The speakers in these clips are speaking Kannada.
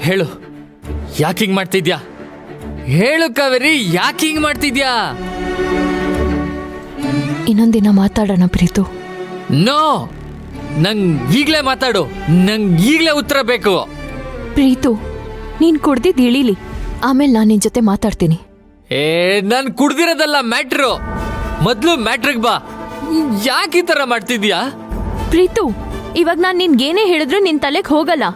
ಹೇಳು, ಯಾಕೆ ಹಿಂಗ್ ಮಾಡ್ತಿದ್ಯಾ? ಹೇಳು ಕಾವೇರಿ, ಯಾಕೆ ಹಿಂಗ್ ಮಾಡ್ತಿದ್ಯಾ? ಇನ್ನೊಂದಿನ ಮಾತಾಡೋಣ ಪ್ರೀತು. ನೋ, ನಂಗ್ ಈಗ್ಲೇ ಮಾತಾಡು. ನಂಗ್ ಈಗ್ಲೇ ಉತ್ತರ ಬೇಕು. ಪ್ರೀತು, ನೀನ್ ಕುಡ್ದಿದ್ ಇಳೀಲಿ, ಆಮೇಲೆ ನಾನು ನಿನ್ ಜೊತೆ ಮಾತಾಡ್ತೀನಿ. ನಾನ್ ಕುಡ್ದಿರೋದಲ್ಲ ಮ್ಯಾಟ್ರು. ಮೊದ್ಲು ಮ್ಯಾಟ್ರಿಗ್ ಬಾ. ಯಾಕೆ ಈ ತರ ಮಾಡ್ತಿದ್ಯಾ? ಪ್ರೀತು, ಇವಾಗ ನಾನು ನಿನ್ಗೇನೇ ಹೇಳಿದ್ರು ನಿನ್ ತಲೆಗೆ ಹೋಗಲ್ಲ.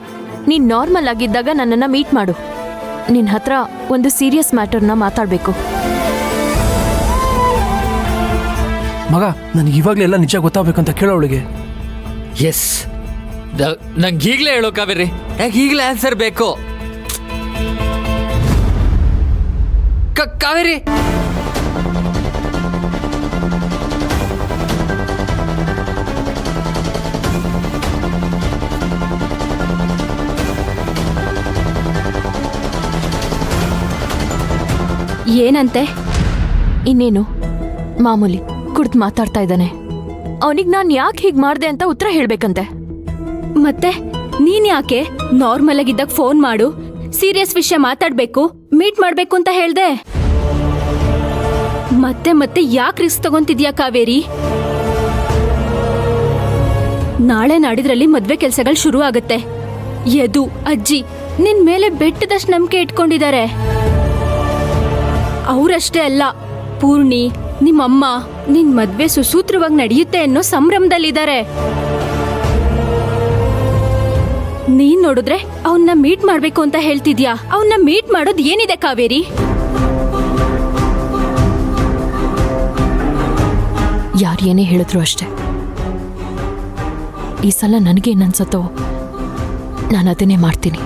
ನೀನ್ ನಾರ್ಮಲ್ ಆಗಿದ್ದಾಗ ನನ್ನನ್ನ ಮೀಟ್ ಮಾಡು. ನಿನ್ ಹತ್ರ ಒಂದು ಸೀರಿಯಸ್ ಮ್ಯಾಟರ್ನ ಮಾತಾಡ್ಬೇಕು. ಮಗ, ನನಗೆ ಇವಾಗಲೆಲ್ಲ ನಿಜ ಗೊತ್ತಾಗಬೇಕಂತ ಕೇಳೋಳಿಗೆ. ಎಸ್, ನಂಗೆ ಈಗಲೇ ಹೇಳೋ ಕಾವೇರಿ, ಯಾಕೆ ಈಗಲೇ ಆನ್ಸರ್ ಬೇಕು? ಕಾವೇರಿ, ಏನಂತೆ? ಇನ್ನೇನು, ಮಾಮೂಲಿ ಕುಡ್ದು ಮಾತಾಡ್ತಾ ಇದ್ದಾನೆ. ಅವನಿಗೆ ನಾನು ಯಾಕೆ ಹೀಗೆ ಮಾಡ್ದೆ ಅಂತ ಉತ್ತರ ಹೇಳ್ಬೇಕಂತೆ. ಮತ್ತೆ ನೀನ್ ಯಾಕೆ ನಾರ್ಮಲ್ ಆಗಿದ್ದಾಗ ಫೋನ್ ಮಾಡು, ಸೀರಿಯಸ್ ವಿಷಯ ಮಾತಾಡ್ಬೇಕು, ಮೀಟ್ ಮಾಡ್ಬೇಕು ಅಂತ ಹೇಳ್ದೆ? ಮತ್ತೆ ಮತ್ತೆ ಯಾಕೆ ರಿಸ್ಕ್ ತಗೊಂತಿದ್ಯಾ ಕಾವೇರಿ? ನಾಳೆ ನಾಡಿದ್ರಲ್ಲಿ ಮದ್ವೆ ಕೆಲ್ಸಗಳು ಶುರು ಆಗತ್ತೆ. ಯದು ಅಜ್ಜಿ ನಿನ್ ಮೇಲೆ ಬೆಟ್ಟದಷ್ಟು ನಂಬಿಕೆ ಇಟ್ಕೊಂಡಿದ್ದಾರೆ. ಅವರಷ್ಟೇ ಅಲ್ಲ, ಪೂರ್ಣಿ, ನಿಮ್ಮಮ್ಮ ನಿನ್ ಮದ್ವೆ ಸುಸೂತ್ರವಾಗಿ ನಡೆಯುತ್ತೆ ಅನ್ನೋ ಸಂಭ್ರಮದಲ್ಲಿದ್ದಾರೆ. ನೀನ್ ನೋಡಿದ್ರೆ ಅವನ್ನ ಮೀಟ್ ಮಾಡ್ಬೇಕು ಅಂತ ಹೇಳ್ತಿದ್ಯಾ. ಅವನ್ನ ಮೀಟ್ ಮಾಡೋದು ಏನಿದೆ ಕಾವೇರಿ? ಯಾರು ಏನೇ ಹೇಳಿದ್ರು ಅಷ್ಟೆ. ಈ ಸಲ ನನಗೇನನ್ಸತ್ತೋ ನಾನು ಅದನ್ನೇ ಮಾಡ್ತೀನಿ.